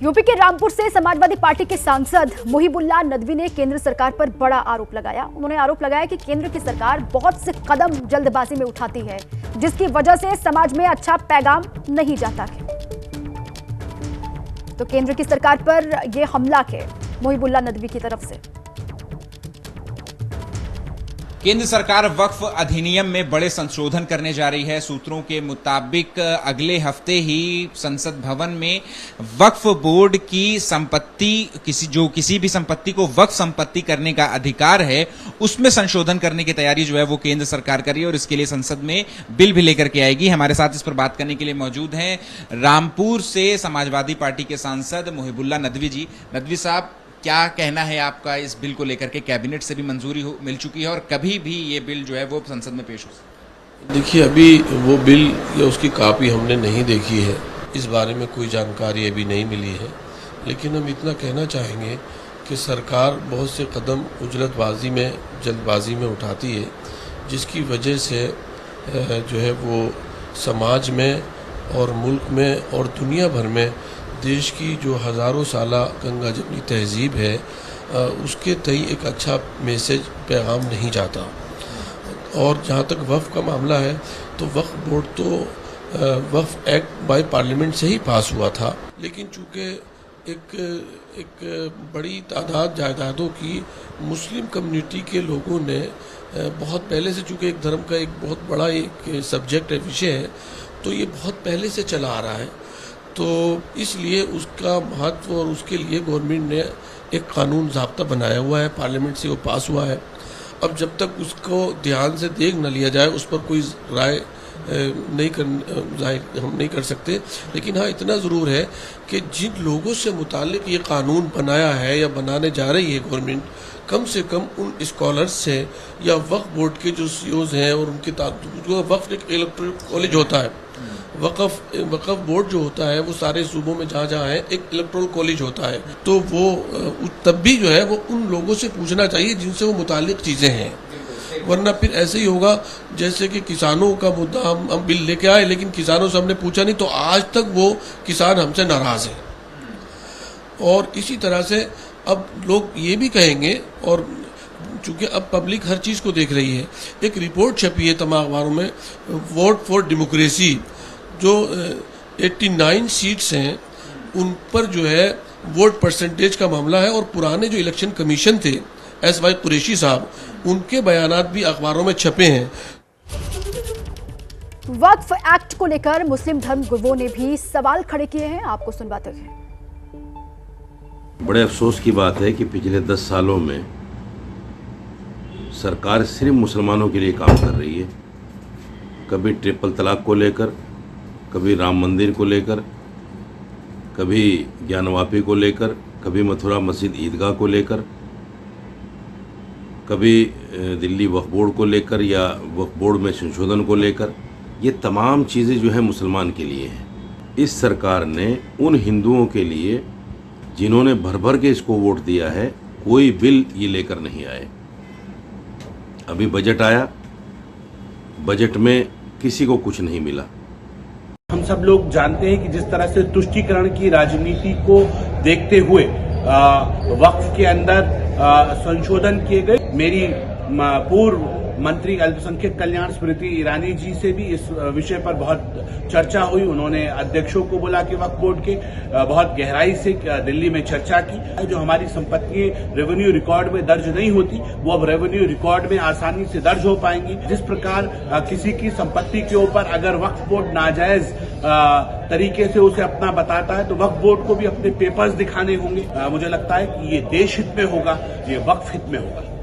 UP के रामपुर से Samajwadi party के सांसद मुहिबुल्लाह नदवी ने केंद्र सरकार पर बड़ा आरोप लगाया। उन्होंने आरोप लगाया कि केंद्र की सरकार बहुत से कदम जल्दबाजी में उठाती है, जिसकी वजह से समाज में अच्छा पैगाम नहीं जाता है। तो केंद्र की सरकार पर यह हमला है मुहिबुल्लाह नदवी की तरफ से। केंद्र सरकार वक्फ अधिनियम में बड़े संशोधन करने जा रही है। सूत्रों के मुताबिक अगले हफ्ते ही संसद भवन में वक्फ बोर्ड की संपत्ति किसी भी संपत्ति को वक्फ संपत्ति करने का अधिकार है, उसमें संशोधन करने की तैयारी जो है वो केंद्र सरकार कर रही है और इसके लिए संसद में बिल भी लेकर के आएगी। हमारे साथ इस पर बात करने के लिए मौजूद हैं रामपुर से समाजवादी पार्टी के सांसद मुहिबुल्लाह नदवी जी। नदवी साहब, क्या कहना है आपका इस बिल को लेकर के? कैबिनेट से भी मंजूरी मिल चुकी है और कभी भी ये बिल जो है वो संसद में पेश हो सकता है? देखिए, अभी वो बिल या उसकी कॉपी हमने नहीं देखी है, इस बारे में कोई जानकारी अभी नहीं मिली है। लेकिन हम इतना कहना चाहेंगे कि सरकार बहुत से कदम जल्दबाजी में उठाती है, जिसकी वजह से जो है वो समाज में और मुल्क में और दुनिया भर में देश की जो हज़ारों साला गंगा जमनी तहजीब है उसके तई एक अच्छा पैगाम नहीं जाता। और जहाँ तक वक्फ का मामला है तो वक्फ बोर्ड तो वक्फ एक्ट बाय पार्लियामेंट से ही पास हुआ था, लेकिन चूँकि एक बड़ी तादाद जायदादों की मुस्लिम कम्युनिटी के लोगों ने बहुत पहले से, चूँकि एक धर्म का एक बहुत बड़ा एक सब्जेक्ट है, विषय है, तो ये बहुत पहले से चला आ रहा है। तो इसलिए उसका महत्व और उसके लिए गवर्नमेंट ने एक कानून ज़ाब्ता बनाया हुआ है, पार्लियामेंट से वो पास हुआ है। अब जब तक उसको ध्यान से देख न लिया जाए, उस पर कोई राय हम नहीं कर सकते। लेकिन हाँ, इतना ज़रूर है कि जिन लोगों से मुतालिक ये कानून बनाया है या बनाने जा रही है गवर्नमेंट, कम से कम उन स्कॉलर्स से या वक्फ बोर्ड के जो सीईओज हैं और उनके वक्फ एक इलेक्टोरल कॉलेज होता है, वक्फ बोर्ड जो होता है वो सारे सूबों में जहाँ है एक इलेक्टोरल कॉलेज होता है, तो वो तब भी जो है वो उन लोगों से पूछना चाहिए जिनसे वो मुतालिक चीज़ें हैं। वरना फिर ऐसे ही होगा जैसे कि किसानों का मुद्दा हम बिल लेके आए, लेकिन किसानों से हमने पूछा नहीं, तो आज तक वो किसान हमसे नाराज़ हैं। और इसी तरह से अब लोग ये भी कहेंगे, और चूँकि अब पब्लिक हर चीज़ को देख रही है, एक रिपोर्ट छपी है तमाम अखबारों में, वोट फॉर डेमोक्रेसी, जो 89 सीट्स हैं उन पर जो है वोट परसेंटेज का मामला है। और पुराने जो इलेक्शन कमीशन थे SY कुरैशी साहब, उनके बयानात भी अखबारों में छपे हैं। वक्फ एक्ट को लेकर मुस्लिम धर्म गुरुओं ने भी सवाल खड़े किए हैं, आपको सुनवाते हैं। बड़े अफसोस की बात है कि पिछले 10 सालों में सरकार सिर्फ मुसलमानों के लिए काम कर रही है। कभी ट्रिपल तलाक को लेकर, कभी राम मंदिर को लेकर, कभी ज्ञानवापी को लेकर, कभी मथुरा मस्जिद ईदगाह को लेकर, कभी दिल्ली वक्फ बोर्ड को लेकर या वक्फ बोर्ड में संशोधन को लेकर। ये तमाम चीज़ें जो है मुसलमान के लिए हैं। इस सरकार ने उन हिंदुओं के लिए जिन्होंने भर भर के इसको वोट दिया है, कोई बिल ये लेकर नहीं आए। अभी बजट आया, बजट में किसी को कुछ नहीं मिला। हम सब लोग जानते हैं कि जिस तरह से तुष्टीकरण की राजनीति को देखते हुए वक्फ के अंदर संशोधन किए गए। मेरी पूर्व मंत्री अल्पसंख्यक कल्याण स्मृति ईरानी जी से भी इस विषय पर बहुत चर्चा हुई। उन्होंने अध्यक्षों को बुला के वक्फ बोर्ड के बहुत गहराई से दिल्ली में चर्चा की। जो हमारी संपत्तियां रेवेन्यू रिकॉर्ड में दर्ज नहीं होती, वो अब रेवेन्यू रिकॉर्ड में आसानी से दर्ज हो पाएंगी। जिस प्रकार किसी की संपत्ति के ऊपर अगर वक्फ बोर्ड नाजायज तरीके से उसे अपना बताता है, तो वक्फ बोर्ड को भी अपने पेपर्स दिखाने होंगे। मुझे लगता है कि ये देश हित में होगा, ये वक्फ हित में होगा।